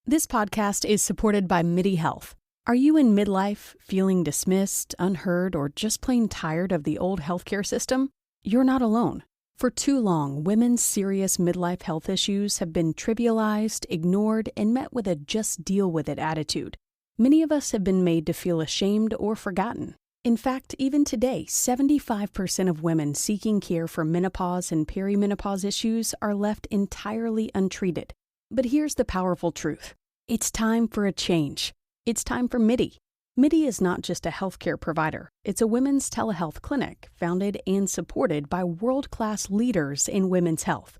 This podcast is supported by MIDI Health. Are you in midlife, feeling dismissed, unheard, or just plain tired of the old healthcare system? You're not alone. For too long, women's serious midlife health issues have been trivialized, ignored, and met with a just deal with it attitude. Many of us have been made to feel ashamed or forgotten. In fact, even today, 75% of women seeking care for menopause and perimenopause issues are left entirely untreated. But here's the powerful truth. It's time for a change. It's time for MIDI. MIDI is not just a healthcare provider. It's a women's telehealth clinic founded and supported by world-class leaders in women's health.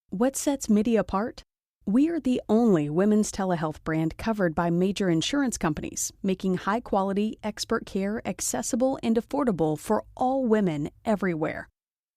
What sets MIDI apart? We are the only women's telehealth brand covered by major insurance companies, making high-quality, expert care accessible and affordable for all women everywhere.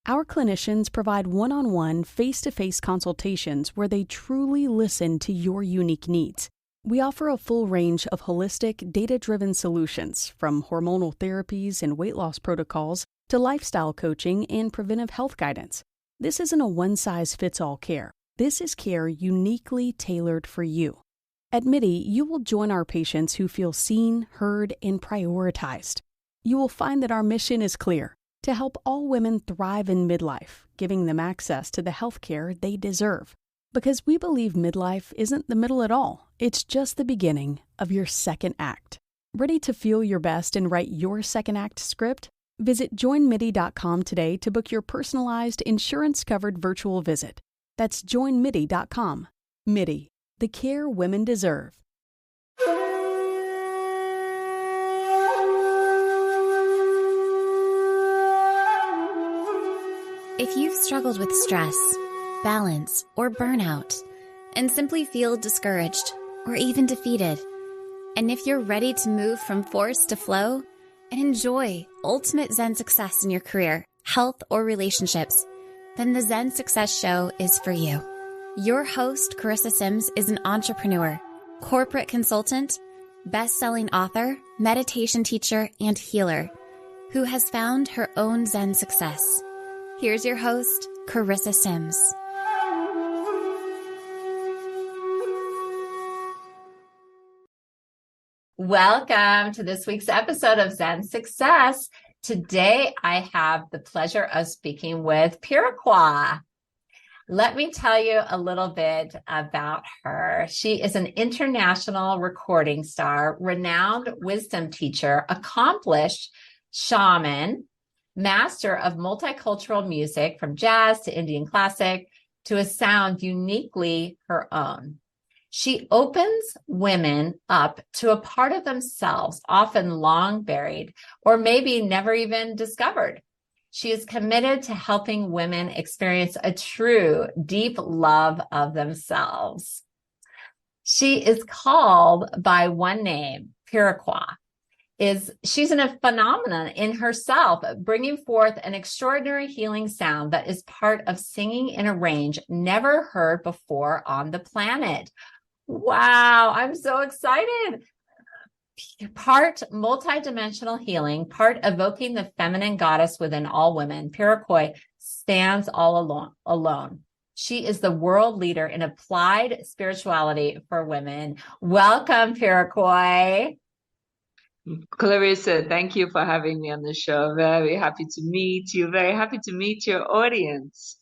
Our clinicians provide one-on-one, face-to-face consultations where they truly listen to your unique needs. We offer a full range of holistic, data-driven solutions, from hormonal therapies and weight loss protocols to lifestyle coaching and preventive health guidance. This isn't a one-size-fits-all care. This is care uniquely tailored for you. At MIDI, you will join our patients who feel seen, heard, and prioritized. You will find that our mission is clear: to help all women thrive in midlife, giving them access to the health care they deserve. Because we believe midlife isn't the middle at all. It's just the beginning of your second act. Ready to feel your best and write your second act script? Visit joinmidi.com today to book your personalized, insurance-covered virtual visit. That's joinmidi.com. MIDI, the care women deserve. If you've struggled with stress, balance, or burnout, and simply feel discouraged or even defeated, and if you're ready to move from force to flow and enjoy ultimate Zen success in your career, health, or relationships, then the Zen Success Show is for you. Your host, Carissa Sims, is an entrepreneur, corporate consultant, best-selling author, meditation teacher, and healer who has found her own Zen success. Here's your host, Carissa Sims. Welcome to this week's episode of Zen Success. Today, I have the pleasure of speaking with Peruquois. Let me tell you a little bit about her. She is an international recording star, renowned wisdom teacher, accomplished shaman, master of multicultural music from jazz to Indian classic to a sound uniquely her own. She opens women up to a part of themselves, often long buried, or maybe never even discovered. She is committed to helping women experience a true, deep love of themselves. She is called by one name, Peruquois. She's a phenomenon in herself, bringing forth an extraordinary healing sound that is part of singing in a range never heard before on the planet. Wow, I'm so excited. Part multidimensional healing, part evoking the feminine goddess within all women, Peruquois stands all alone. She is the world leader in applied spirituality for women. Welcome, Peruquois. Clarissa, thank you for having me on the show. Very happy to meet you. Very happy to meet your audience.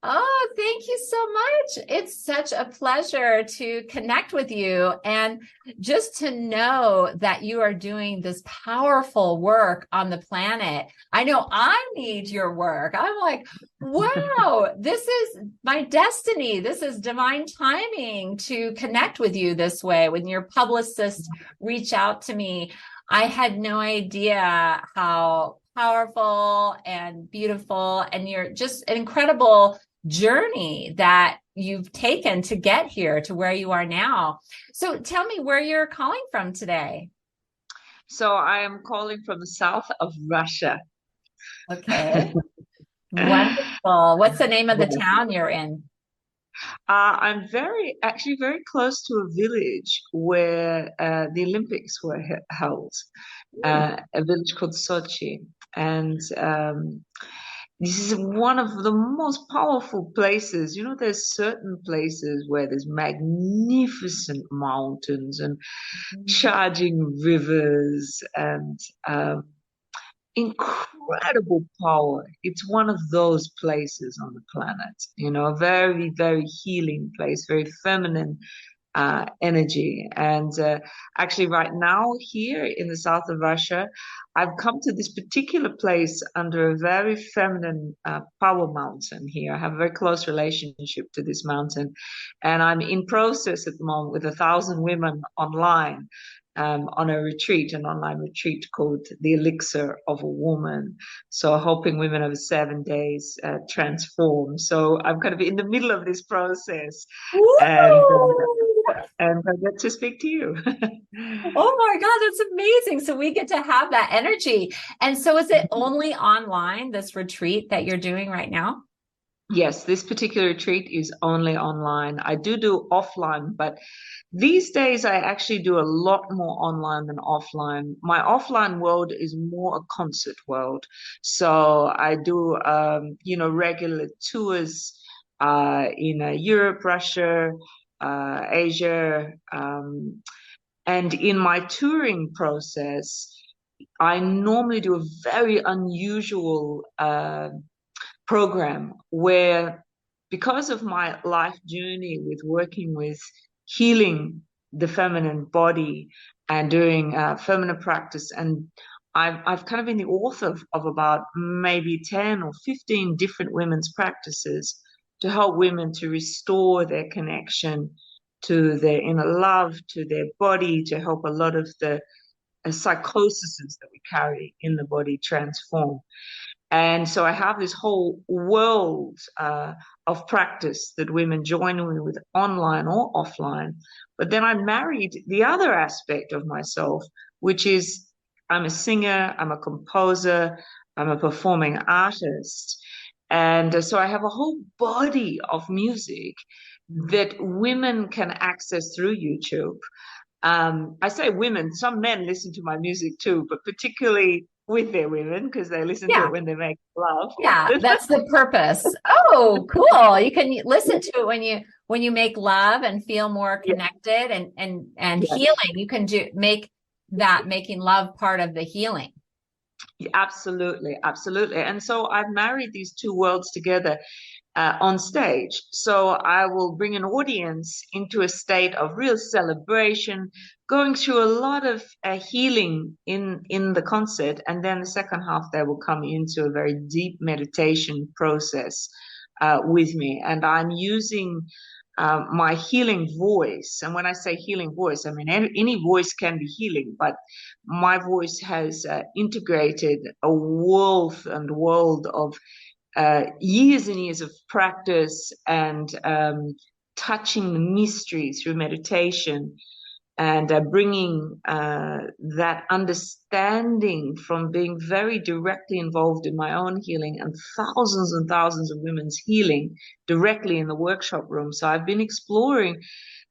Oh, thank you so much. It's such a pleasure to connect with you and just to know that you are doing this powerful work on the planet. I know I need your work. I'm like, wow, this is my destiny. This is divine timing to connect with you this way. When your publicist reached out to me, I had no idea how powerful and beautiful, and you're just an incredible journey that you've taken to get here to where you are now. So tell me where you're calling from today. So I am calling from the south of Russia. Okay. Wonderful. What's the name of the town you're in? I'm very close to a village where the Olympics were held, a village called Sochi. And this is one of the most powerful places. There's certain places where there's magnificent mountains and charging rivers and incredible power. It's one of those places on the planet, a very, very healing place, very feminine energy. And actually, right now, here in the south of Russia, I've come to this particular place under a very feminine power mountain here. I have a very close relationship to this mountain. And I'm in process at the moment with 1,000 women online on a retreat, an online retreat called The Elixir of a Woman. So helping women over 7 days transform. So I'm kind of in the middle of this process. And I get to speak to you. Oh my God, that's amazing. So we get to have that energy. And so is it only online, this retreat that you're doing right now? Yes, this particular retreat is only online. I do offline, but these days I actually do a lot more online than offline. My offline world is more a concert world. So I do, regular tours in Europe, Russia, Asia. And in my touring process, I normally do a very unusual program where, because of my life journey with working with healing the feminine body and doing feminine practice, and I've kind of been the author of about maybe 10 or 15 different women's practices to help women to restore their connection to their inner love, to their body, to help a lot of the psychoses that we carry in the body transform. And so I have this whole world of practice that women join me with online or offline. But then I married the other aspect of myself, which is I'm a singer, I'm a composer, I'm a performing artist. And so I have a whole body of music that women can access through YouTube. I say women, some men listen to my music too, but particularly with their women, because they listen to Yeah. it when they make love. Yeah, that's the purpose. Oh, cool. You can listen to it when you make love and feel more connected and Yeah. healing. You can make that making love part of the healing. Absolutely, absolutely. And so I've married these two worlds together on stage. So I will bring an audience into a state of real celebration, going through a lot of healing in the concert, and then the second half they will come into a very deep meditation process with me, and I'm using my healing voice. And when I say healing voice, I mean any voice can be healing, but my voice has integrated a wealth and world of years and years of practice and touching the mystery through meditation and bringing that understanding from being very directly involved in my own healing and thousands of women's healing directly in the workshop room. So I've been exploring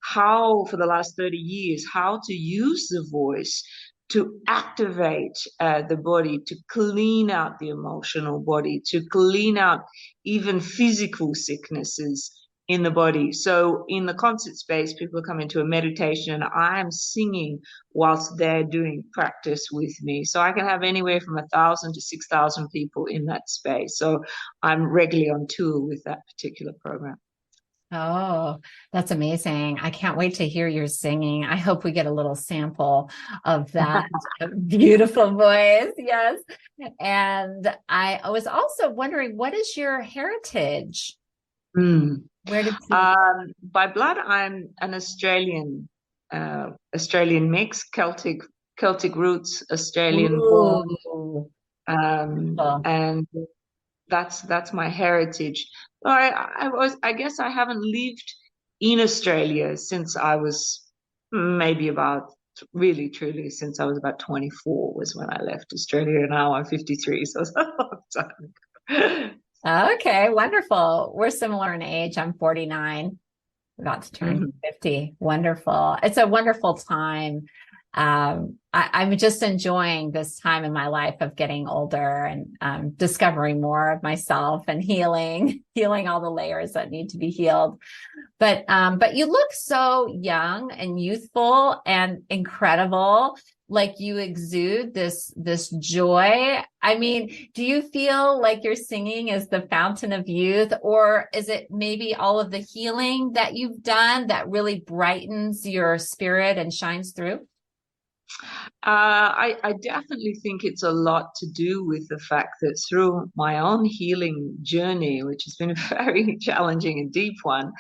how, for the last 30 years, how to use the voice to activate the body, to clean out the emotional body, to clean out even physical sicknesses in the body. So in the concert space, people come into a meditation and I am singing whilst they're doing practice with me. So I can have anywhere from 1,000 to 6,000 people in that space. So I'm regularly on tour with that particular program. Oh, that's amazing. I can't wait to hear your singing. I hope we get a little sample of that beautiful voice. Yes. And I was also wondering, what is your heritage? Where did you... By blood, I'm an Australian mix, Celtic roots, Australian born. And that's my heritage. I guess I haven't lived in Australia since I was maybe about really truly since I was about 24 was when I left Australia, and now I'm 53, so it's a long time. Okay, wonderful. We're similar in age. I'm 49, about to turn 50. Wonderful. It's a wonderful time. I'm just enjoying this time in my life of getting older and discovering more of myself and healing all the layers that need to be healed. But you look so young and youthful and incredible. Like you exude this joy. I mean, do you feel like your singing is the fountain of youth, or is it maybe all of the healing that you've done that really brightens your spirit and shines through? I definitely think it's a lot to do with the fact that through my own healing journey, which has been a very challenging and deep one,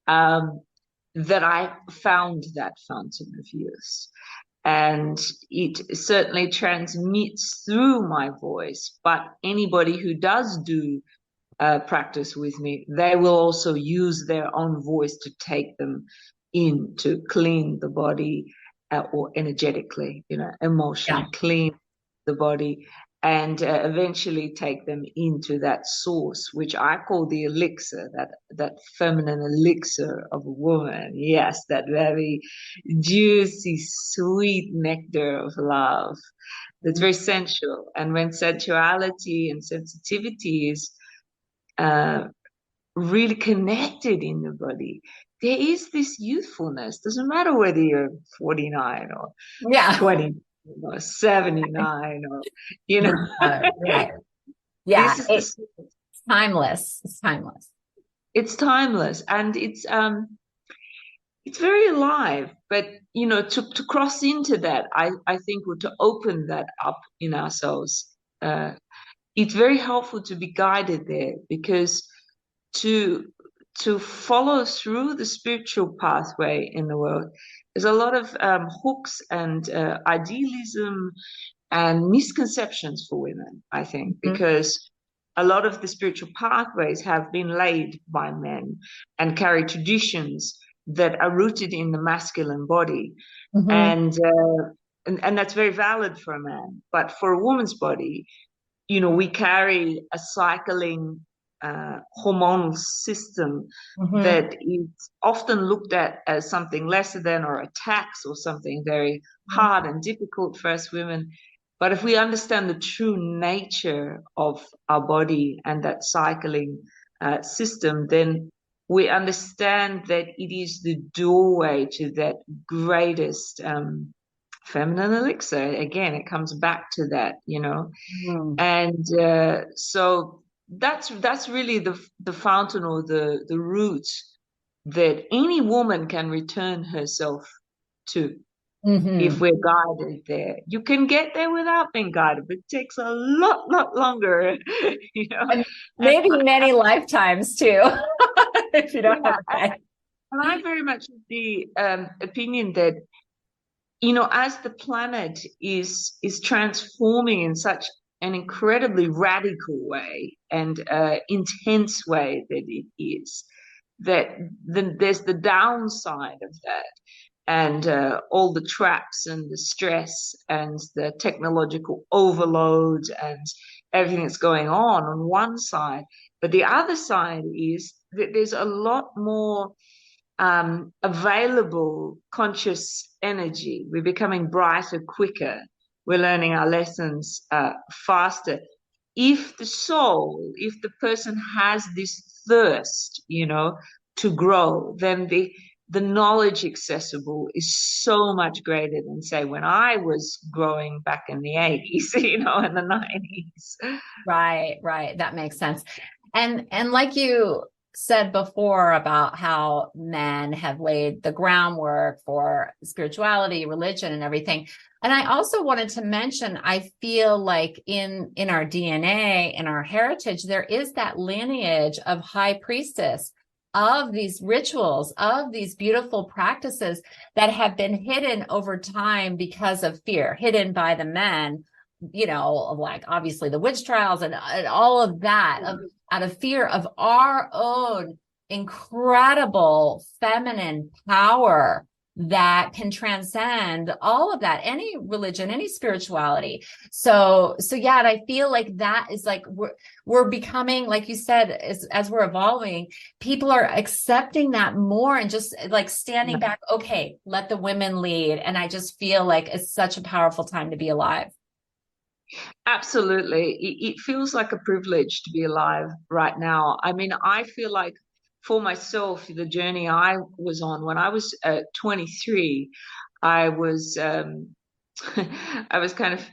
that I found that fountain of youth. And it certainly transmits through my voice. But anybody who does do practice with me, they will also use their own voice to take them in to clean the body, or energetically, emotionally clean the body, and eventually take them into that source, which I call the elixir, that feminine elixir of a woman. Yes, that very juicy, sweet nectar of love that's very sensual. And when sensuality and sensitivity is really connected in the body, there is this youthfulness. Doesn't matter whether you're 49 or 20 or 79 or, Right. Yeah, this is it's timeless. It's timeless. It's timeless, and it's very alive. But to cross into that, I think, or to open that up in ourselves, it's very helpful to be guided there, because to follow through the spiritual pathway in the world, there's a lot of hooks and idealism and misconceptions for women, I think, because a lot of the spiritual pathways have been laid by men and carry traditions that are rooted in the masculine body. And that's very valid for a man. But for a woman's body, we carry a cycling hormonal system that is often looked at as something lesser than, or a tax, or something very hard and difficult for us women. But if we understand the true nature of our body and that cycling system, then we understand that it is the doorway to that greatest feminine elixir. Again, it comes back to that, and so that's really the fountain, or the root that any woman can return herself to. If we're guided there. You can get there without being guided, but it takes a lot longer, And maybe many lifetimes too, if you don't have that. And I very much the opinion that, as the planet is transforming in such an incredibly radical way and intense way that it is, that there's the downside of that. And all the traps and the stress and the technological overload and everything that's going on one side. But the other side is that there's a lot more available conscious energy. We're becoming brighter, quicker. We're learning our lessons faster. If the person has this thirst, to grow, then the knowledge accessible is so much greater than, say, when I was growing back in the 80s, in the 90s. Right. That makes sense. And like you said before about how men have laid the groundwork for spirituality, religion, and everything. And I also wanted to mention, I feel like in our DNA, in our heritage, there is that lineage of high priestess, of these rituals, of these beautiful practices that have been hidden over time because of fear, hidden by the men, like obviously the witch trials and all of that, out of fear of our own incredible feminine power that can transcend all of that, any religion, any spirituality. So yeah, and I feel like that is like, we're becoming, like you said, as we're evolving, people are accepting that more and just like standing back. Okay, let the women lead. And I just feel like it's such a powerful time to be alive. Absolutely. It feels like a privilege to be alive right now. I mean, I feel like for myself, the journey I was on when I was 23, I was I was kind of,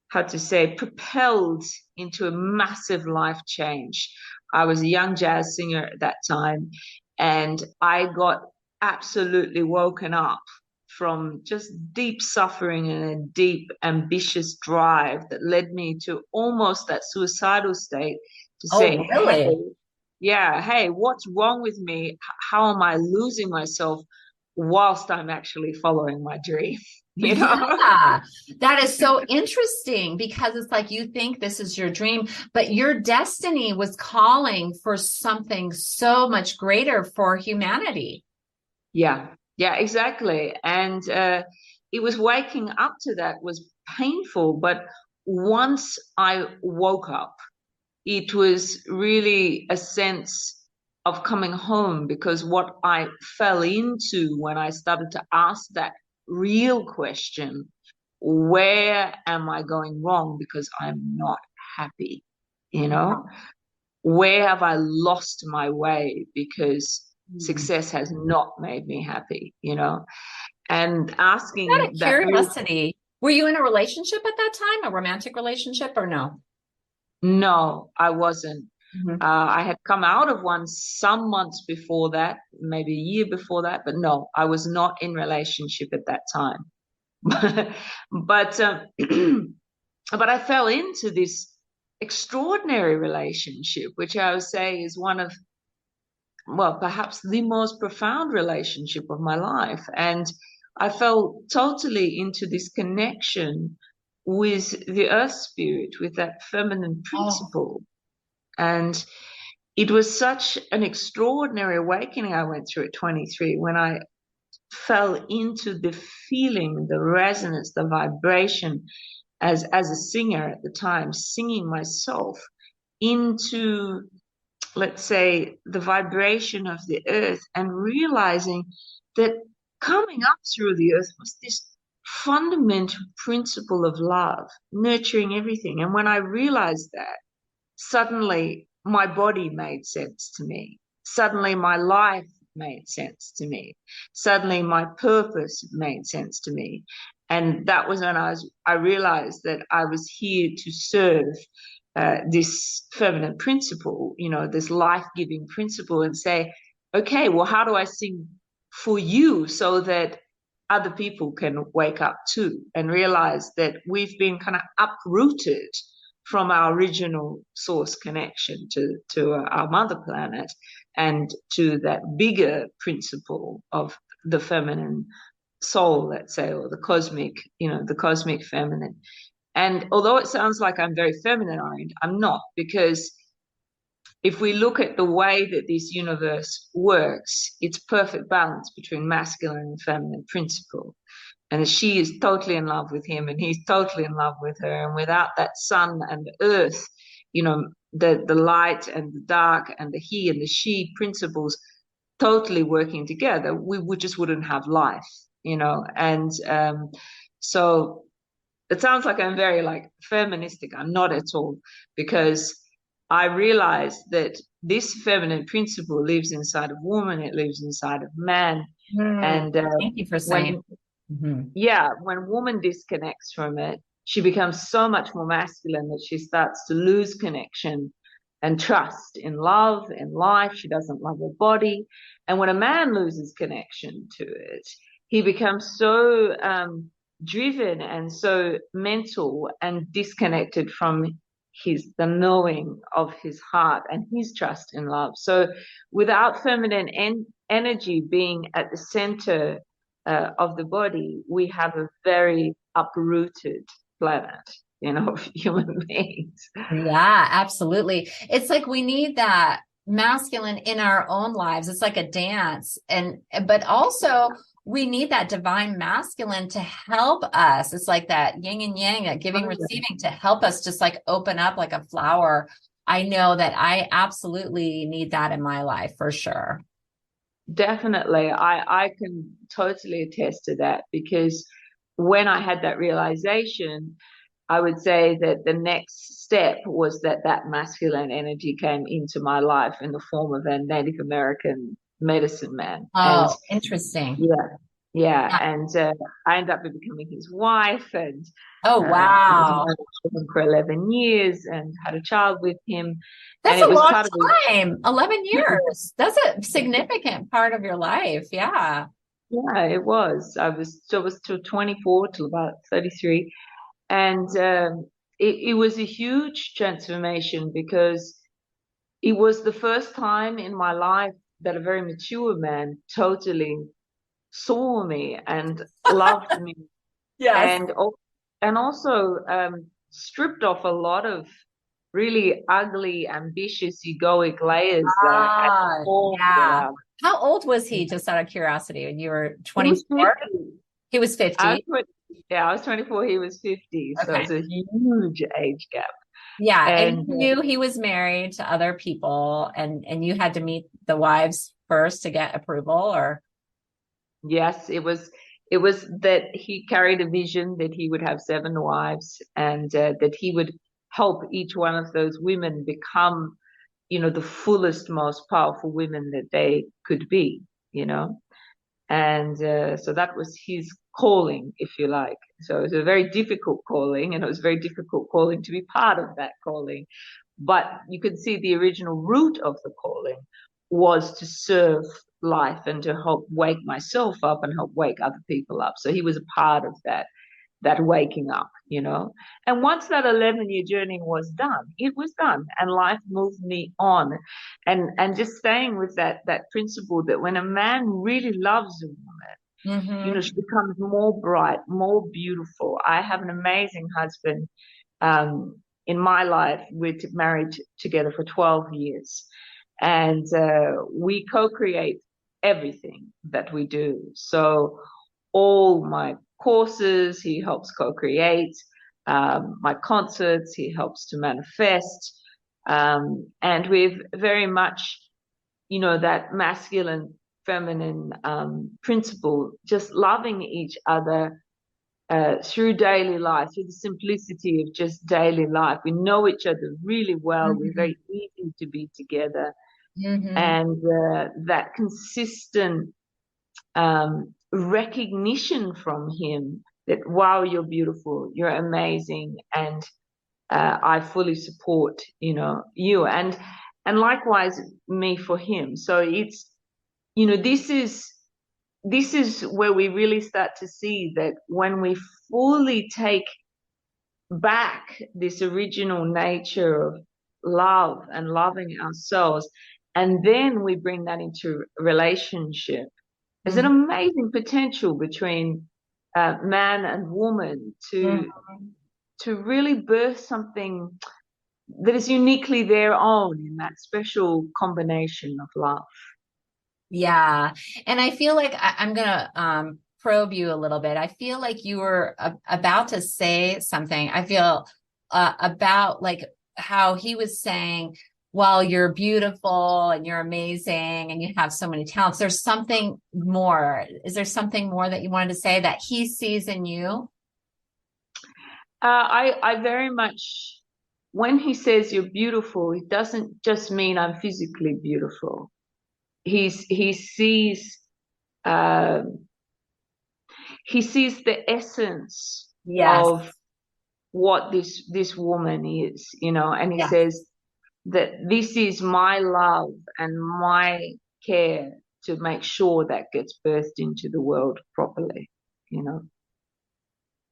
how to say, propelled into a massive life change. I was a young jazz singer at that time, and I got absolutely woken up from just deep suffering and a deep ambitious drive that led me to almost that suicidal state, to Oh, say, really? hey, yeah, hey, what's wrong with me? How am I losing myself whilst I'm actually following my dream? You know? Yeah, that is so interesting, because it's like you think this is your dream, but your destiny was calling for something so much greater for humanity. Yeah, yeah, exactly. And it was waking up to that was painful. But once I woke up, it was really a sense of coming home, because what I fell into when I started to ask that real question, where am I going wrong because I'm not happy? You know, where have I lost my way because success has not made me happy, you know? And Out asking of that real, curiosity, were you in a relationship at that time, a romantic relationship, or no? no, I wasn't. Mhm. I had come out of one some months before that, maybe a year before that, but no, I was not in relationship at that time. but but I fell into this extraordinary relationship, which I would say is one of, well, perhaps the most profound relationship of my life. And I fell totally into this connection with the earth spirit, with that feminine Oh, principle. And it was such an extraordinary awakening I went through at 23, when I fell into the feeling, the resonance, the vibration as a singer at the time, singing myself into, let's say, the vibration of the earth, and realizing that coming up through the earth was this fundamental principle of love, nurturing everything. And when I realized that, suddenly my body made sense to me. Suddenly my life made sense to me. Suddenly my purpose made sense to me. And that was when I realized that I was here to serve this feminine principle, you know, this life-giving principle, and say, okay, well, how do I sing for you so that other people can wake up too and realize that we've been kind of uprooted from our original source connection to our mother planet, and to that bigger principle of the feminine soul, let's say, or the cosmic, you know, the cosmic feminine. And although it sounds like I'm very feminine oriented, I'm not, because if we look at the way that this universe works, it's perfect balance between masculine and feminine principle. And she is totally in love with him, and he's totally in love with her. And without that sun and the earth, you know, the light and the dark and the he and the she principles totally working together, we just wouldn't have life, you know. And so it sounds like I'm very like feministic. I'm not at all, because I realize that this feminine principle lives inside of woman, it lives inside of man. And thank you for when saying. Mhm. yeah, when woman disconnects from it, she becomes so much more masculine that she starts to lose connection and trust in love, in life. She doesn't love her body. And when a man loses connection to it, he becomes so driven and so mental and disconnected from the knowing of his heart and his trust in love. So without feminine energy being at the center of the body, we have a very uprooted planet, you know, of human beings. Yeah, absolutely. It's like we need that masculine in our own lives. It's like a dance. But also we need that divine masculine to help us. It's like that yin and yang, that giving, receiving, to help us just like open up like a flower. I know that I absolutely need that in my life for sure. Definitely. I can totally attest to that, because when I had that realization, I would say that the next step was that masculine energy came into my life in the form of a Native American medicine man. And Oh, interesting. yeah. And I ended up becoming his wife, and Oh, wow. for 11 years and had a child with him. That's And it a was long part of time. 11 years. That's a significant part of your life. Yeah. yeah, it was. I was till 24 till about 33. And it was a huge transformation, because it was the first time in my life that a very mature man totally saw me and loved me, Yes. and also stripped off a lot of really ugly, ambitious, egoic layers that I had Ah, before. yeah. How old was he, just out of curiosity, when you were He was 24? 50. He was I was 50. 20, yeah, I was 24. He was 50. So Okay. it's a huge age gap. Yeah. And And you knew he was married to other people, and you had to meet the wives first to get approval, or? yes, it was that he carried a vision that he would have 7 wives, and that he would help each one of those women become, the fullest, most powerful women that they could be, and so that was his calling, if you like. So it was a very difficult calling, and it was a very difficult calling to be part of that calling. But you could see the original root of the calling was to serve life and to help wake myself up and help wake other people up. So he was a part of that waking up. And once that 11-year journey was done, it was done, and life moved me on. And just staying with that principle that when a man really loves a woman, she becomes more bright, more beautiful. I have an amazing husband. In my life, we're married together for 12 years, and we co-create everything that we do. So all my courses, he helps co-create. My concerts, he helps to manifest. And we've very much, that masculine, feminine principle, just loving each other through daily life, through the simplicity of just daily life. We know each other really well. We're very easy to be together. And that consistent recognition from him that, wow, you're beautiful, you're amazing, and I fully support, you, and likewise me for him. So it's, this is where we really start to see that when we fully take back this original nature of love and loving ourselves, and then we bring that into relationship, there's an amazing potential between man and woman to really birth something that is uniquely their own in that special combination of love. Yeah. And I feel like I'm going to probe you a little bit. I feel like you were about to say something. I feel about like how he was saying, well, you're beautiful and you're amazing and you have so many talents. There's something more. Is there something more that you wanted to say that he sees in you? I very much, when he says you're beautiful, it doesn't just mean I'm physically beautiful. He sees the essence of what this woman is, and he says that this is my love and my care to make sure that gets birthed into the world properly.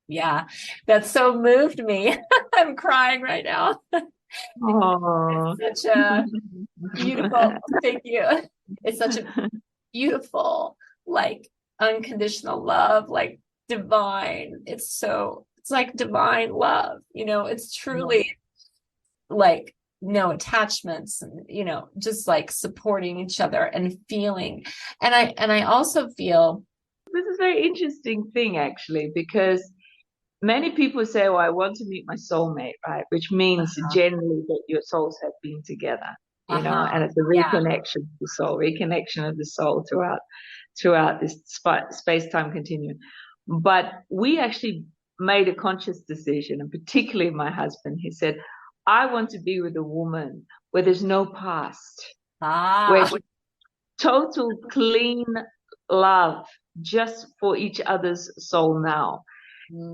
Yeah, that so moved me. I'm crying right now. Oh, It's such a beautiful, thank you. It's such a beautiful, like unconditional love, like divine. It's like divine love, it's truly like no attachments, and just like supporting each other and feeling. And I also feel is a very interesting thing, actually, because many people say, "Oh, I want to meet my soulmate," right? Which means generally that your souls have been together, and it's a Yeah. reconnection of the soul, reconnection of the soul throughout this space-time continuum. But we actually made a conscious decision, and particularly my husband, he said, "I want to be with a woman where there's no past, where total clean love just for each other's soul now."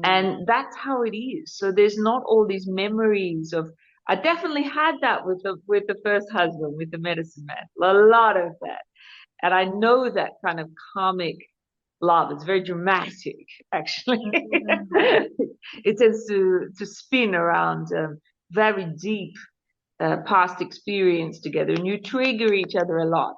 And that's how it is. So there's not all these memories of, I definitely had that with the first husband, with the medicine man, a lot of that. And I know that kind of karmic love. It's very dramatic, actually. It tends to spin around very deep past experience together, and you trigger each other a lot,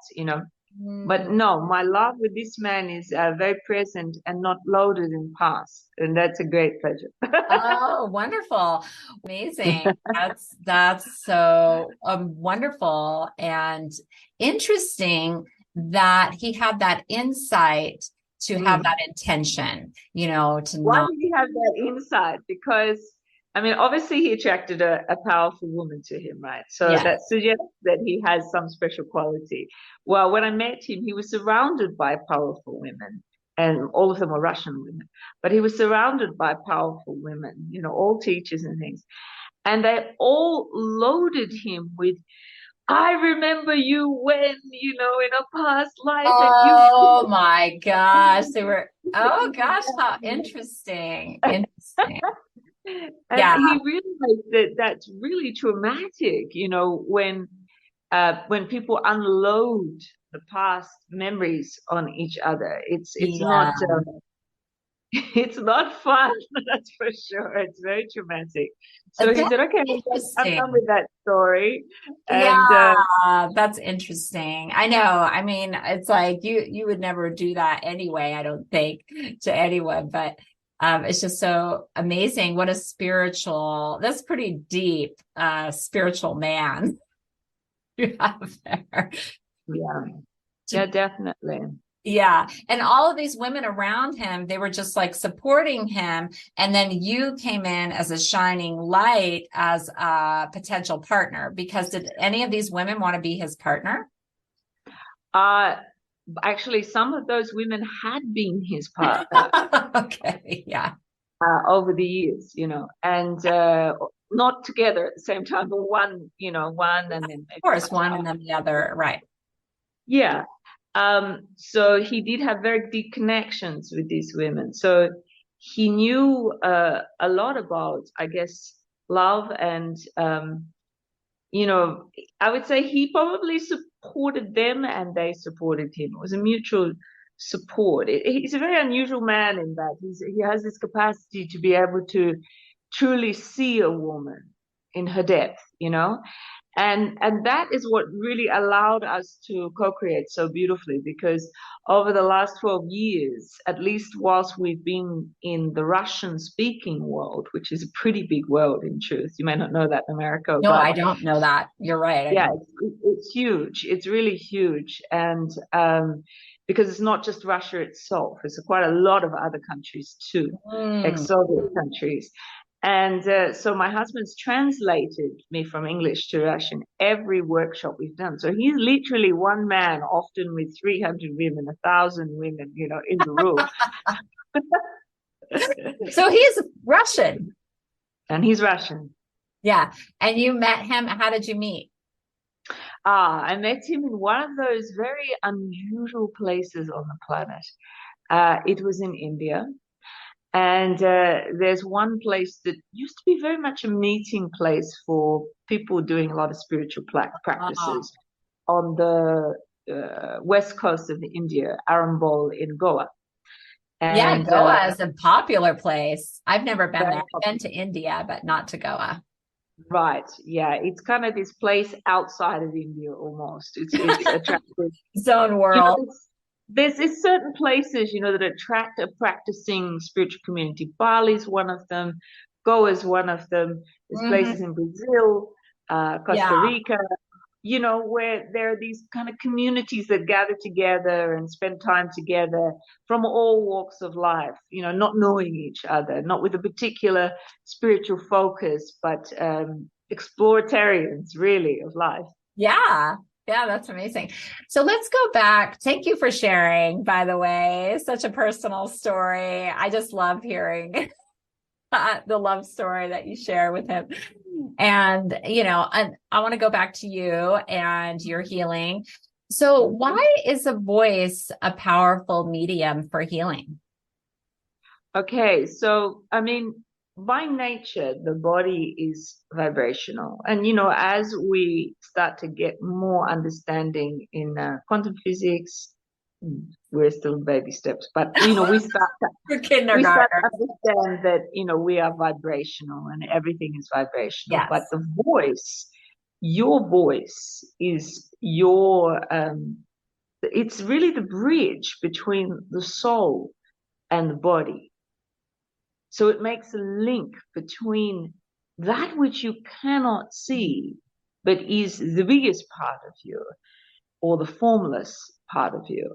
But no, my love with this man is very present and not loaded in past, and that's a great pleasure. Oh, wonderful. Amazing. That's so wonderful and interesting that he had that insight to have that intention, to Why not. did he have that insight? Because, I mean, obviously he attracted a powerful woman to him, right? So that suggests that he has some special quality. Well, when I met him, he was surrounded by powerful women, and all of them were Russian women, but he was surrounded by powerful women, all teachers and things. And they all loaded him with, "I remember you when, in a past life." Oh my gosh. Oh gosh, how interesting. Interesting. And he realized that that's really traumatic, when people unload the past memories on each other. It's not it's not fun, that's for sure. It's very traumatic. So he said, "Okay, I'm done with that story." And that's interesting. I know. I mean, it's like you would never do that anyway, I don't think, to anyone, but it's just so amazing. What a that's pretty deep, spiritual man you have there. Yeah, definitely. Yeah. And all of these women around him, they were just like supporting him. And then you came in as a shining light as a potential partner, because did any of these women want to be his partner? Actually, some of those women had been his partner. Okay. Yeah. Over the years, and not together at the same time, but one and then of course one and then the other, right? Yeah. So he did have very deep connections with these women. So he knew a lot about, I guess, love, and I would say he probably supported them and they supported him. It was a mutual support. He's a very unusual man in that he has this capacity to be able to truly see a woman in her depth, and that is what really allowed us to co-create so beautifully, because over the last 12 years, at least whilst we've been in the Russian speaking world, which is a pretty big world in truth, you may not know that in America. No, I don't know that. You're right. Yeah, it's huge. It's really huge. And because it's not just Russia itself, it's quite a lot of other countries too, ex-Soviet countries. And so my husband's translated me from English to Russian every workshop we've done. So he's literally one man, often with 300 women, 1,000 women, in the room. So he's Russian. And he's Russian. Yeah. And you met him. How did you meet? I met him in one of those very unusual places on the planet. It was in India. And there's one place that used to be very much a meeting place for people doing a lot of spiritual practices on the west coast of India, Arambol in Goa. And Goa is a popular place. I've never been there. I've been to India, but not to Goa. Right. Yeah. It's kind of this place outside of India almost. It's attractive. Its own world. There's certain places, that attract a practicing spiritual community. Bali's one of them. Goa is one of them. There's places in Brazil, Costa Rica, where there are these kind of communities that gather together and spend time together from all walks of life, not knowing each other, not with a particular spiritual focus, but exploratarians really of life. Yeah. Yeah, that's amazing. So let's go back. Thank you for sharing, by the way. Such a personal story. I just love hearing the love story that you share with him. And, and I want to go back to you and your healing. So why is a voice a powerful medium for healing? Okay, so I mean, by nature, the body is vibrational. And, as we start to get more understanding in quantum physics, we're still in baby steps, but, we start to understand that, we are vibrational and everything is vibrational. Yes. But the voice, your voice is it's really the bridge between the soul and the body. So it makes a link between that which you cannot see, but is the biggest part of you, or the formless part of you,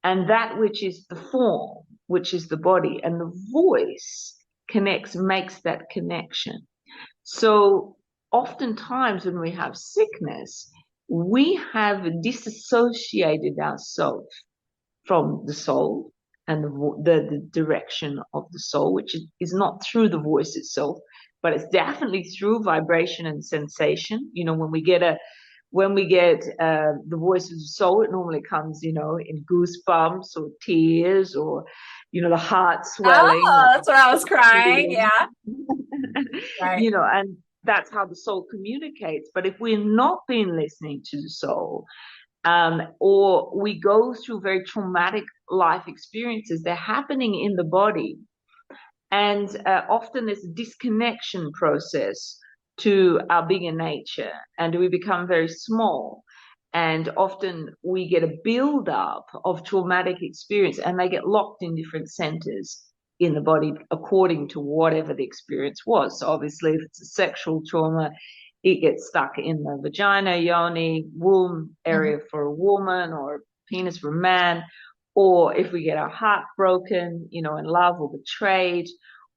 and that which is the form, which is the body. And the voice makes that connection. So oftentimes when we have sickness, we have disassociated ourselves from the soul and the direction of the soul, which is not through the voice itself, but it's definitely through vibration and sensation. When we get the voice of the soul, it normally comes, in goosebumps or tears or, the heart swelling. Oh, that's where I was crying. Yeah. Right. And that's how the soul communicates. But if we're not being listening to the soul, or we go through very traumatic life experiences, they're happening in the body. And often there's a disconnection process to our bigger nature, and we become very small. And often we get a build-up of traumatic experience, and they get locked in different centers in the body according to whatever the experience was. So obviously, if it's a sexual trauma, it gets stuck in the vagina, yoni, womb area for a woman, or penis for a man. Or if we get our heart broken, in love, or betrayed,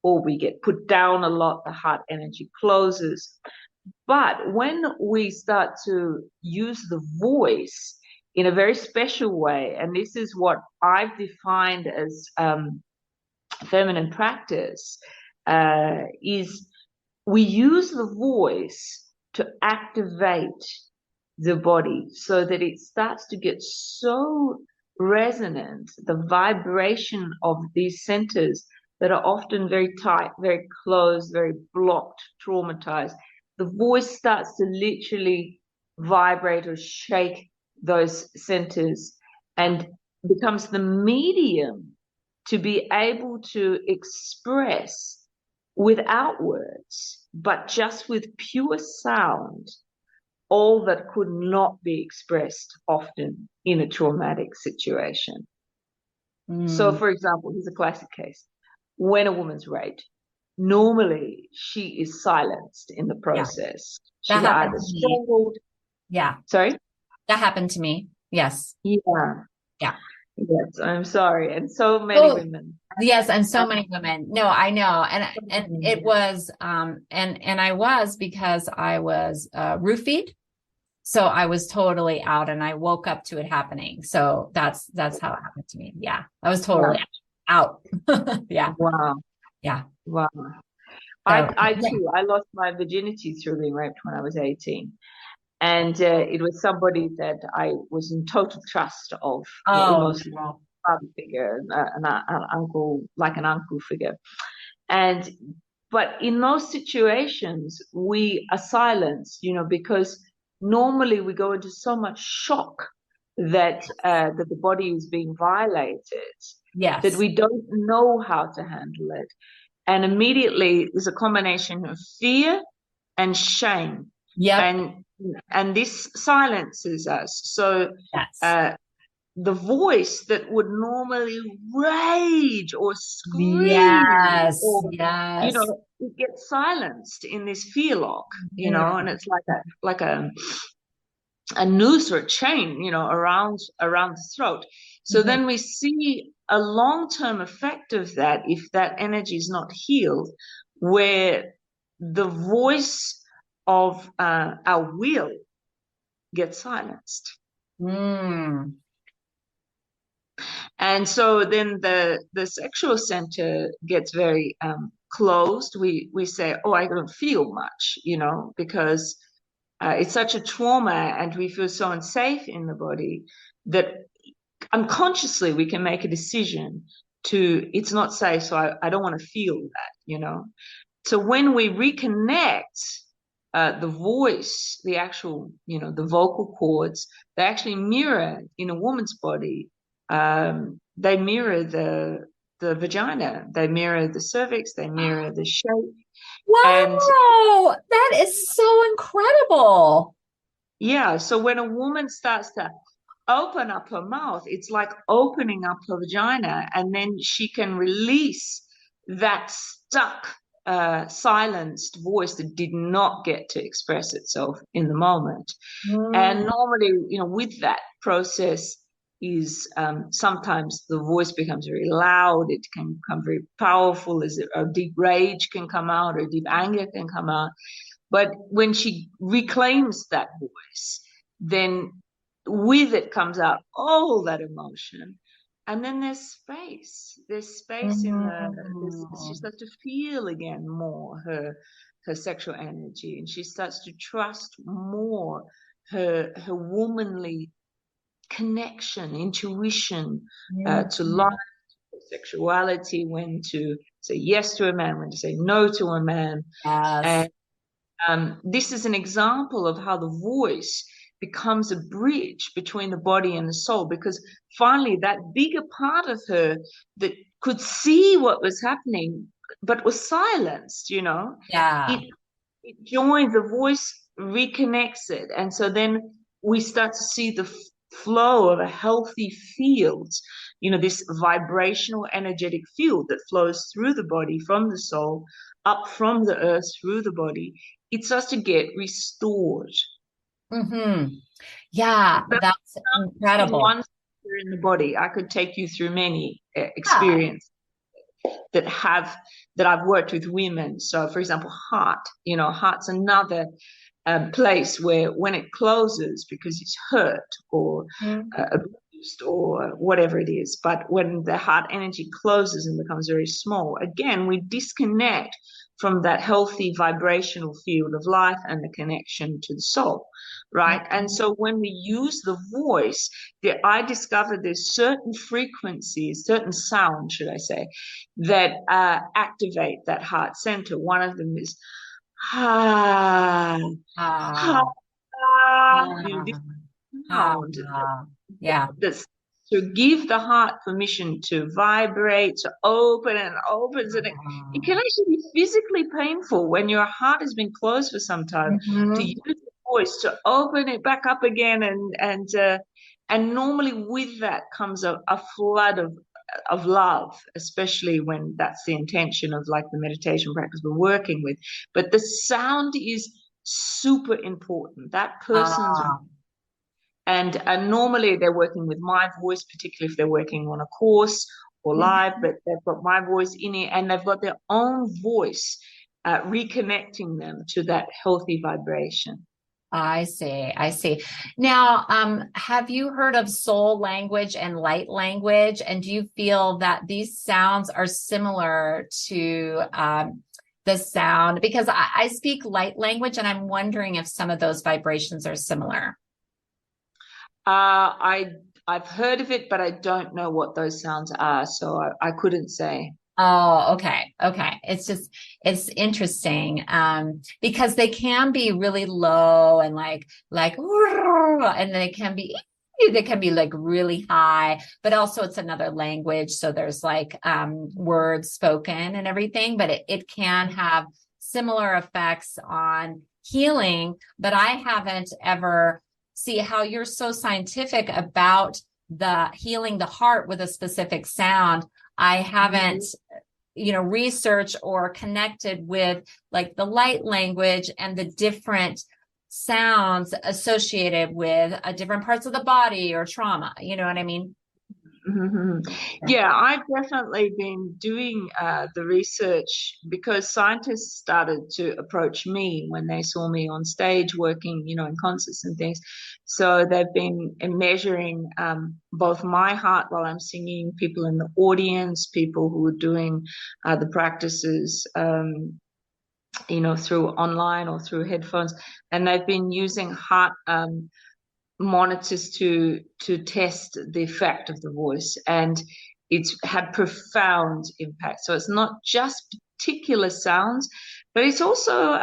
or we get put down a lot, the heart energy closes. But when we start to use the voice in a very special way, and this is what I've defined as feminine practice, is we use the voice to activate the body so that it starts to get so resonant, the vibration of these centers that are often very tight, very closed, very blocked, traumatized. The voice starts to literally vibrate or shake those centers and becomes the medium to be able to express without words, but just with pure sound, all that could not be expressed often in a traumatic situation. So, for example, here's a classic case. When a woman's raped, normally she is silenced in the process. She's either strangled. Yeah. Sorry? That happened to me. Yes. Yeah. Yeah. Yes, I'm sorry. And so many women. Yes, and so many women. No, I know. And it was and I was, because I was roofied. So I was totally out, and I woke up to it happening. So that's how it happened to me. Yeah. I was totally out. Yeah. Wow. Yeah. Wow. I too, I lost my virginity through being raped when I was 18. And it was somebody that I was in total trust of, almost a father figure, an uncle, like an uncle figure. But in those situations, we are silenced, because normally we go into so much shock that that the body is being violated, that we don't know how to handle it. And immediately there's a combination of fear and shame. And this silences us. So the voice that would normally rage or scream, it gets silenced in this fear lock, and it's like a a noose or a chain, around the throat. So Mm-hmm. then we see a long-term effect of that if that energy is not healed, where the voice of our will gets silenced. Mm. And so then the sexual center gets very closed. We say, oh, I don't feel much, because it's such a trauma and we feel so unsafe in the body that unconsciously we can make a decision to, it's not safe, so I don't want to feel that. So when we reconnect the voice, the actual, the vocal cords, they actually mirror in a woman's body. They mirror the vagina, they mirror the cervix, they mirror the shape. And Wow, that is so incredible. yeah, so when a woman starts to open up her mouth, it's like opening up her vagina, and then she can release that stuck, silenced voice that did not get to express itself in the moment. And Mm. normally, with that process is sometimes the voice becomes very loud. It can become very powerful, as a deep rage can come out, or deep anger can come out. But when she reclaims that voice, then with it comes out all that emotion. And then there's space. There's space in she Mm. starts to feel again more her sexual energy, and she starts to trust more her womanly connection, intuition, to life, sexuality, when to say yes to a man, when to say no to a man. Yes. And this is an example of how the voice becomes a bridge between the body and the soul, because finally that bigger part of her that could see what was happening but was silenced, Yeah. it joins, the voice reconnects it. And so then we start to see the flow of a healthy field, this vibrational energetic field that flows through the body from the soul, up from the earth through the body. It starts to get restored. Mm-hmm. Yeah, But that's in incredible. one center in the body, I could take you through many Yeah. experiences that I've worked with women. So, for example, heart's another place where, when it closes because it's hurt or abused or whatever it is, but when the heart energy closes and becomes very small, again, we disconnect from that healthy vibrational field of life and the connection to the soul, right? And so when we use the voice, I discovered there's certain frequencies, certain sounds, should I say, that activate that heart center. One of them is ah, ah, Ah, this ah, sound yeah. that's to give the heart permission to vibrate, to open, and opens. And it can actually be physically painful when your heart has been closed for some time, to Mm-hmm. use the voice to open it back up again. And normally with that comes a flood of love, especially when that's the intention of, like, the meditation practice we're working with. But the sound is super important. That person's, Ah, and normally they're working with my voice, particularly if they're working on a course or live, but they've got my voice in it, and they've got their own voice, reconnecting them to that healthy vibration. I see. I see. Now, have you heard of soul language and light language? And do you feel that these sounds are similar to the sound? Because I speak light language, and I'm wondering if some of those vibrations are similar. I've heard of it, but I don't know what those sounds are, so I couldn't say. Oh, okay. Okay. It's interesting. Because they can be really low and and they can be like really high, but also it's another language. So there's like, words spoken and everything, but it can have similar effects on healing, but I haven't ever see how you're so scientific about the healing the heart with a specific sound. I haven't, researched or connected with like the light language and the different sounds associated with different parts of the body or trauma. You know what I mean? Mhm. Yeah, I've definitely been doing the research because scientists started to approach me when they saw me on stage working, in concerts and things. So they've been measuring both my heart while I'm singing, people in the audience, people who are doing the practices, through online or through headphones, and they've been using heart monitors to test the effect of the voice, and it's had profound impact. So it's not just particular sounds, but it's also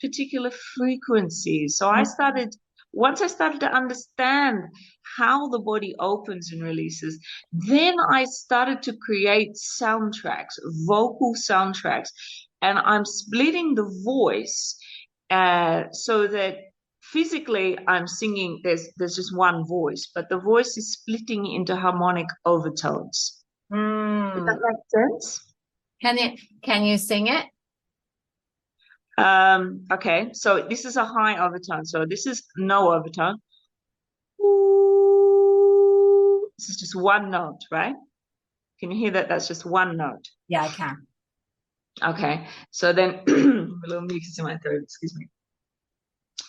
particular frequencies. So once I started to understand how the body opens and releases, then I started to create soundtracks, vocal soundtracks, and I'm splitting the voice so that physically I'm singing, there's just one voice, but the voice is splitting into harmonic overtones. Does that make sense? Can you sing it? Okay, so this is a high overtone. So this is no overtone. This is just one note, right? Can you hear that? That's just one note. Yeah, I can. Okay, so then a little mucus in my throat, excuse me.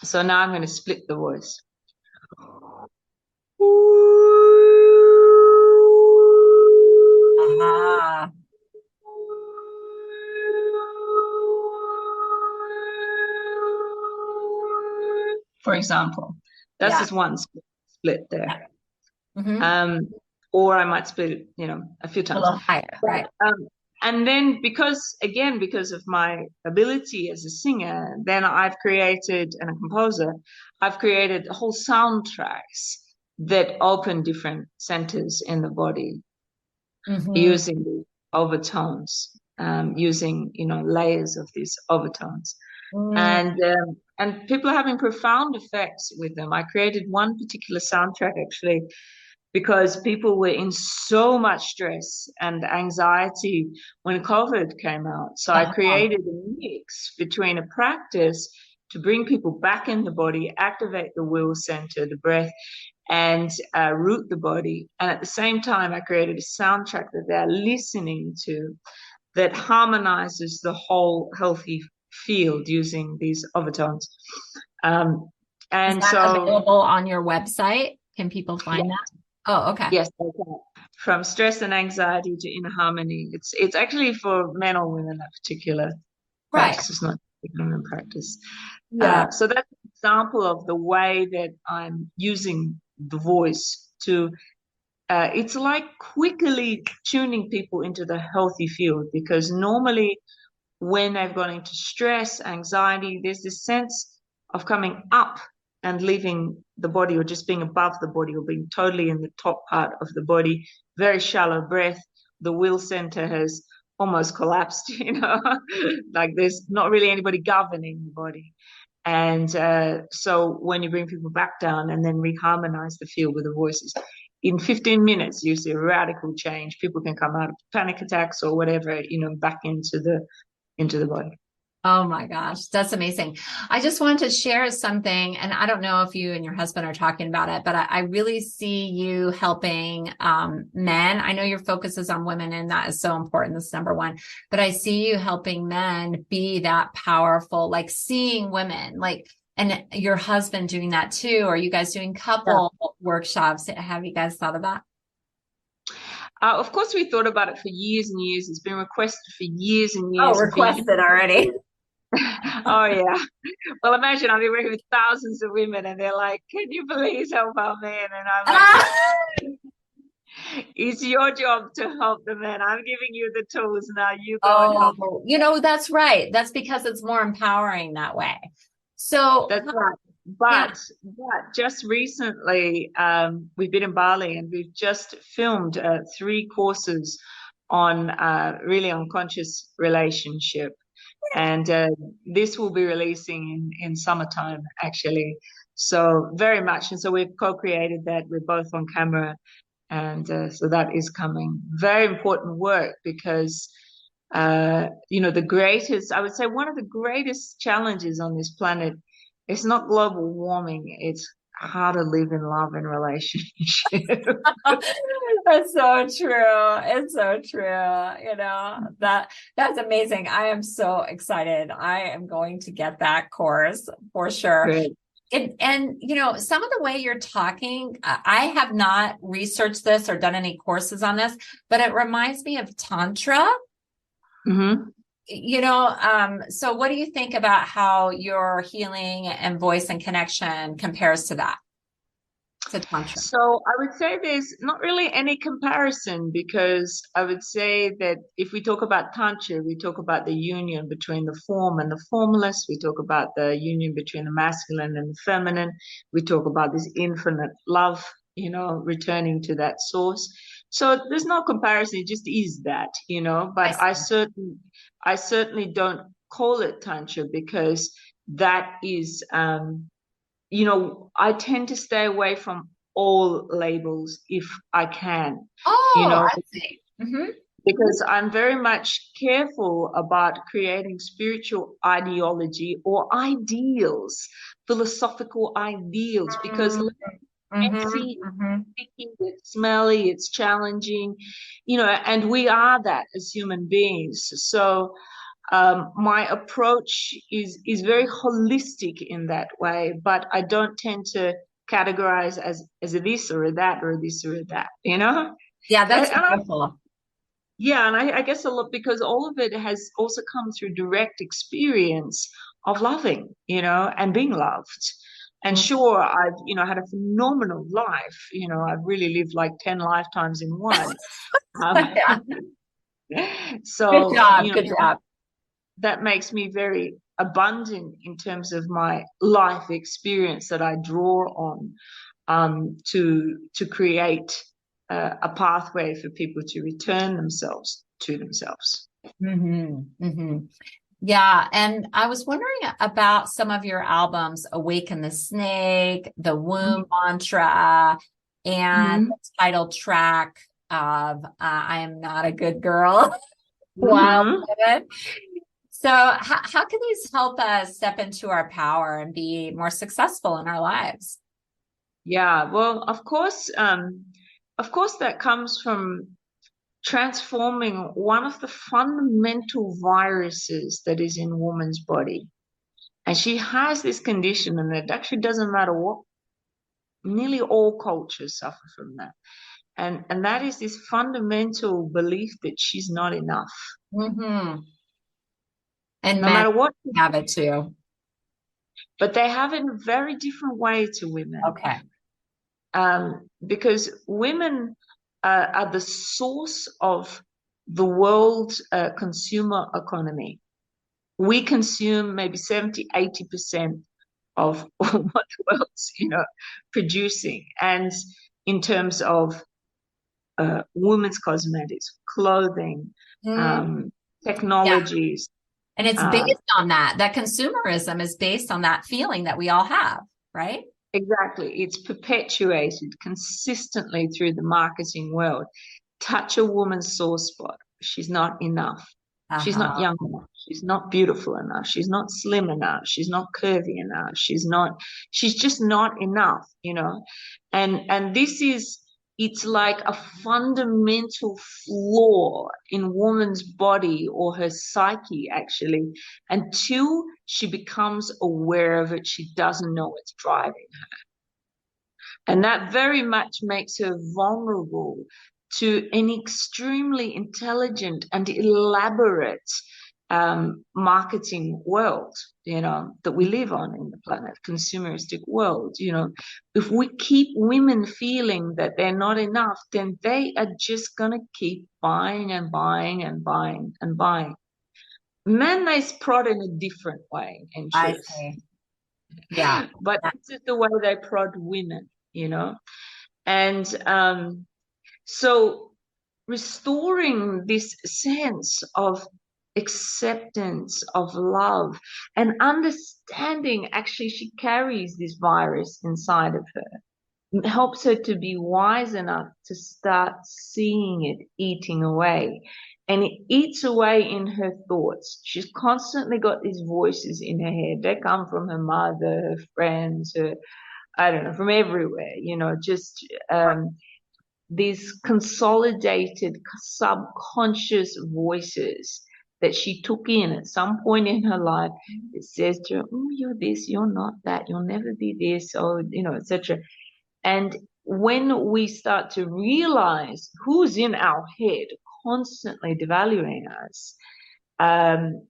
So now I'm going to split the voice. Ah. For example, that's just one split there. Mm-hmm. Or I might split it, a few times. A little higher, right? And then because of my ability as a singer, then I've created, and a composer, I've created whole soundtracks that open different centers in the body, using the overtones, using, layers of these overtones. And people are having profound effects with them. I created one particular soundtrack actually because people were in so much stress and anxiety when COVID came out. So I created a mix between a practice to bring people back in the body, activate the will center, the breath, and root the body. And at the same time, I created a soundtrack that they're listening to that harmonizes the whole healthy field using these overtones. And is that so available on your website? Can people find that? Oh, okay. Yes, they can. From stress and anxiety to inner harmony. It's actually for men or women, that particular practice. It's not a women practice. Yeah. So that's an example of the way that I'm using the voice to, it's like quickly tuning people into the healthy field, because normally when they've gone into stress, anxiety, there's this sense of coming up and leaving the body, or just being above the body, or being totally in the top part of the body, very shallow breath. The will center has almost collapsed, like there's not really anybody governing the body. And so when you bring people back down and then reharmonize the field with the voices, in 15 minutes, you see a radical change. People can come out of panic attacks or whatever, back into the body. Oh my gosh, that's amazing. I just wanted to share something, and I don't know if you and your husband are talking about it, but I really see you helping men. I know your focus is on women, and that is so important. That's number one. But I see you helping men be that powerful, like seeing women, and your husband doing that too. Are you guys doing couple workshops? Have you guys thought of that? Of course, we thought about it for years and years. It's been requested for years and years. Oh, requested already. Oh, yeah. Well, imagine I've been working with thousands of women and they're like, can you please help our men? And I'm like, it's your job to help the men. I'm giving you the tools. Now you go and help them. That's right. That's because it's more empowering that way. So that's right. But just recently, we've been in Bali and we've just filmed 3 courses on really on conscious relationship. And this will be releasing in summertime, actually. So very much. And so we've co-created that. We're both on camera. And so that is coming. Very important work because, I would say one of the greatest challenges on this planet It's not global warming. It's how to live in love and relationship. That's so true. It's so true. That's amazing. I am so excited. I am going to get that course for sure. Good. And some of the way you're talking, I have not researched this or done any courses on this, but it reminds me of Tantra. Mm-hmm. So what do you think about how your healing and voice and connection compares to that, to Tantra? So I would say there's not really any comparison, because I would say that if we talk about Tantra, we talk about the union between the form and the formless. We talk about the union between the masculine and the feminine. We talk about this infinite love, returning to that source. So there's no comparison. It just is that, but I certainly don't call it Tantra, because that is, I tend to stay away from all labels if I can, Oh, I see. Mm-hmm. because I'm very much careful about creating spiritual ideology or ideals, philosophical ideals, because Mm-hmm. messy, Mm-hmm. sticky, it's smelly, it's challenging, and we are that as human beings. So my approach is very holistic in that way, but I don't tend to categorize as a this or a that or a this or a that, Yeah, that's And beautiful. I guess a lot, because all of it has also come through direct experience of loving, and being loved. And Mm. sure, I've, had a phenomenal life. I've really lived like 10 lifetimes in one. Yeah. Good So, job. Good job. that makes me very abundant in terms of my life experience that I draw on, to create a pathway for people to return themselves to themselves. Mm-hmm. Mm-hmm. Yeah. And I was wondering about some of your albums, Awaken the Snake, The Womb Mantra, and Mm-hmm. the title track of I Am Not a Good Girl, Wild Mm-hmm. Women. So how can these help us step into our power and be more successful in our lives? Yeah, well, of course, that comes from transforming one of the fundamental viruses that is in woman's body. And she has this condition, and it actually doesn't matter what, nearly all cultures suffer from that. And that is this fundamental belief that she's not enough. Mm-hmm. And No men matter what, have it too. but they have it in a very different way to women. Okay. Because women are the source of the world consumer economy. We consume maybe 70-80% of what the world's, producing. And in terms of women's cosmetics, clothing, Mm. Yeah. technologies. And it's Uh, based on that consumerism is based on that feeling that we all have, right? exactly. It's perpetuated consistently through the marketing world. Touch a woman's sore spot. She's not enough. She's not Uh-huh. young enough. She's not beautiful enough. She's not slim enough. She's not curvy enough. She's just not enough, And this is, it's like a fundamental flaw in woman's body or her psyche, actually. Until she becomes aware of it, she doesn't know what's driving her. And that very much makes her vulnerable to an extremely intelligent and elaborate marketing world, that we live on in the planet, consumeristic world. If we keep women feeling that they're not enough, then they are just going to keep buying and buying and buying and buying. Men, they prod in a different way, in I truth. see. Yeah. But this is the way they prod women, And so restoring this sense of acceptance, of love, and understanding actually she carries this virus inside of her, helps her to be wise enough to start seeing it eating away and it eats away in her thoughts. She's constantly got these voices in her head. They come from her mother, her friends, I don't know, from everywhere, just these consolidated subconscious voices that she took in at some point in her life. It says to her, you're this, you're not that, you'll never be this, or, etc. And when we start to realize who's in our head constantly devaluing us,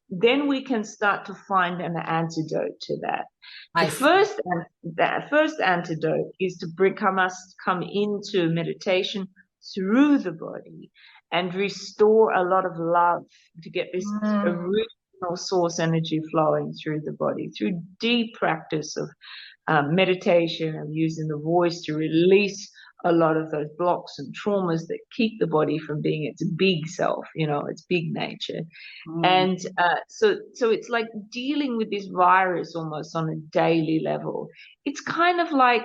then we can start to find an antidote to that. The first antidote is to come into meditation through the body and restore a lot of love, to get this original source energy flowing through the body through deep practice of meditation and using the voice to release a lot of those blocks and traumas that keep the body from being its big self, its big nature. And so it's like dealing with this virus almost on a daily level. It's kind of like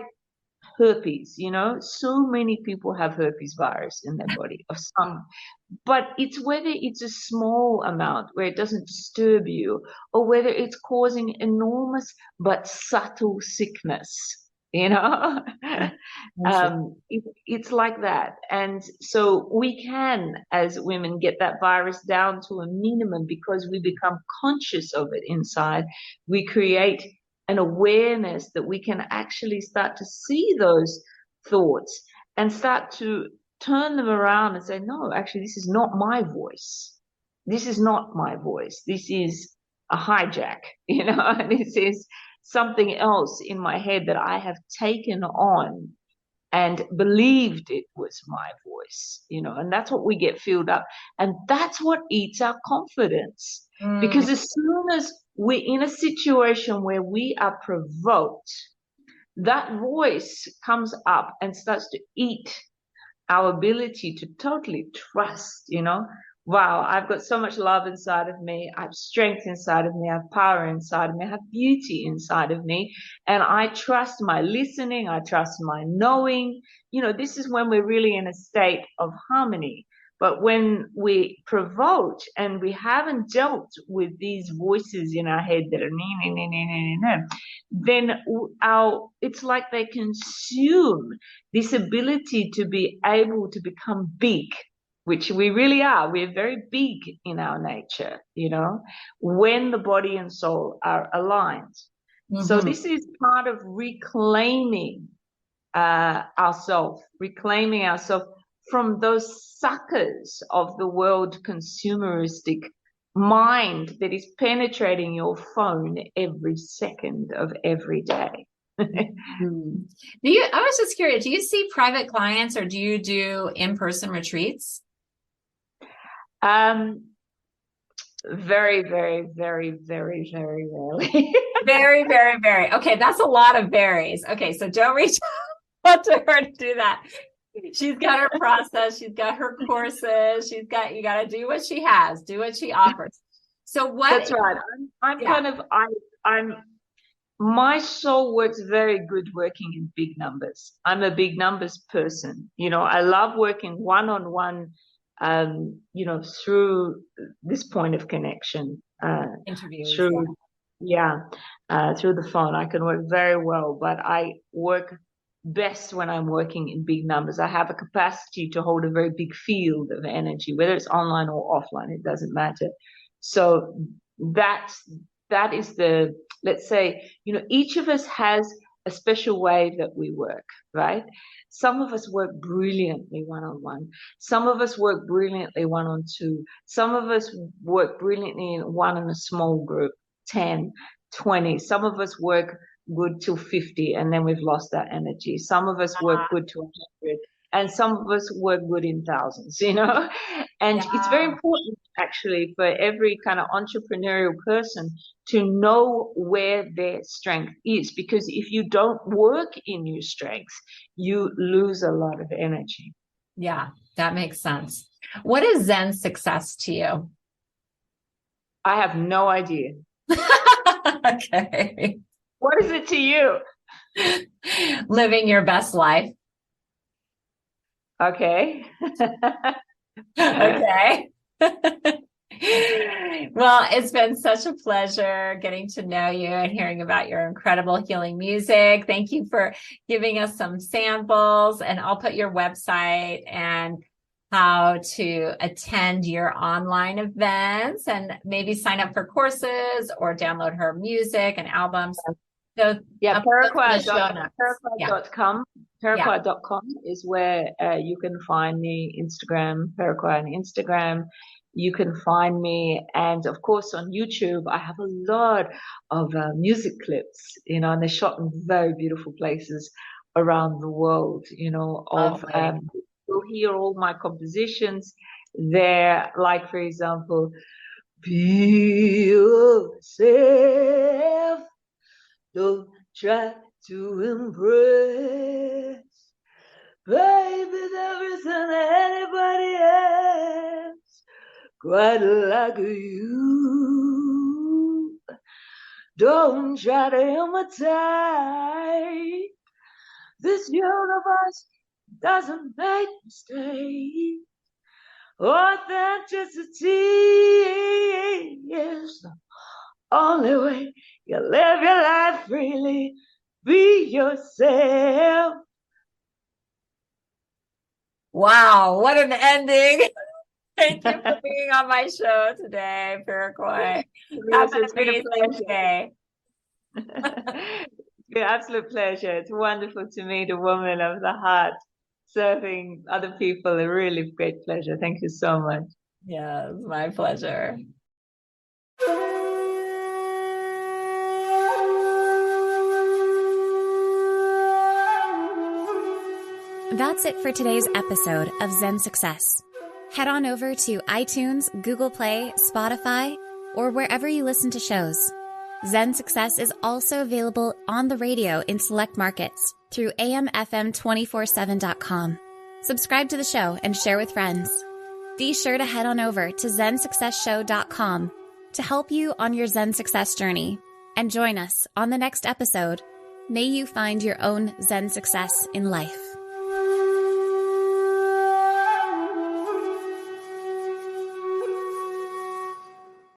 herpes, so many people have herpes virus in their body of some, but it's whether it's a small amount where it doesn't disturb you, or whether it's causing enormous but subtle sickness. It's like that. And so we can, as women, get that virus down to a minimum because we become conscious of it inside. We create an awareness that we can actually start to see those thoughts and start to turn them around and say, no, actually, this is not my voice. This is not my voice. This is a hijack, this is something else in my head that I have taken on and believed it was my voice, and that's what we get filled up. And that's what eats our confidence. Because as soon as we're in a situation where we are provoked, that voice comes up and starts to eat our ability to totally trust, wow, I've got so much love inside of me. I have strength inside of me. I have power inside of me. I have beauty inside of me. And I trust my listening. I trust my knowing. This is when we're really in a state of harmony. But when we provoke and we haven't dealt with these voices in our head that are then it's like they consume this ability to be able to become big, which we really are. We're very big in our nature, when the body and soul are aligned. So this is part of reclaiming ourselves from those suckers of the world consumeristic mind that is penetrating your phone every second of every day. I was just curious, do you see private clients or do you do in-person retreats? Very, very, very, very, very rarely. Very, very, very. Okay, that's a lot of berries. Okay, so don't reach out to her to do that. She's got her process. She's got her courses. You got to do what she has, do what she offers. So what? That's right. My soul works very good working in big numbers. I'm a big numbers person. I love working one-on-one, through this point of connection. Interviews. Through the phone. I can work very well, but I work best when I'm working in big numbers. I have a capacity to hold a very big field of energy, whether it's online or offline, it doesn't matter. So that is let's say, each of us has a special way that we work, right? Some of us work brilliantly one-on-one. Some of us work brilliantly one-on-two. Some of us work brilliantly in one in a small group, 10, 20. Some of us work good till 50 and then we've lost that energy. Some of us work good till 100 and some of us work good in thousands, and it's very important actually for every kind of entrepreneurial person to know where their strength is, because if you don't work in your strengths, you lose a lot of energy. Yeah, that makes sense. What is Zen success to you? I have no idea. Okay. What is it to you? Living your best life. Okay. Okay. Well, it's been such a pleasure getting to know you and hearing about your incredible healing music. Thank you for giving us some samples, and I'll put your website and how to attend your online events and maybe sign up for courses or download her music and albums. So yeah, Peruquois.com. Peruquois.com is where you can find me. Instagram, Peruquois on Instagram. You can find me, and of course on YouTube, I have a lot of music clips, and they're shot in very beautiful places around the world, you'll hear all my compositions there, like, for example, be yourself, don't try to impress, baby, there isn't anybody else quite like you. Don't try to imitate. This universe doesn't make mistakes. Authenticity is the only way you live your life freely. Be yourself. Wow, what an ending. Thank you for being on my show today, Peruquois. Have an amazing day. It's been an absolute pleasure. It's wonderful to meet a woman of the heart. Serving other people, a really great pleasure. Thank you so much. Yeah, it's my pleasure. That's it for today's episode of Zen Success. Head on over to iTunes, Google Play, Spotify, or wherever you listen to shows. Zen Success is also available on the radio in select markets through amfm247.com. Subscribe to the show and share with friends. Be sure to head on over to zensuccessshow.com to help you on your Zen success journey, and join us on the next episode. May you find your own Zen success in life.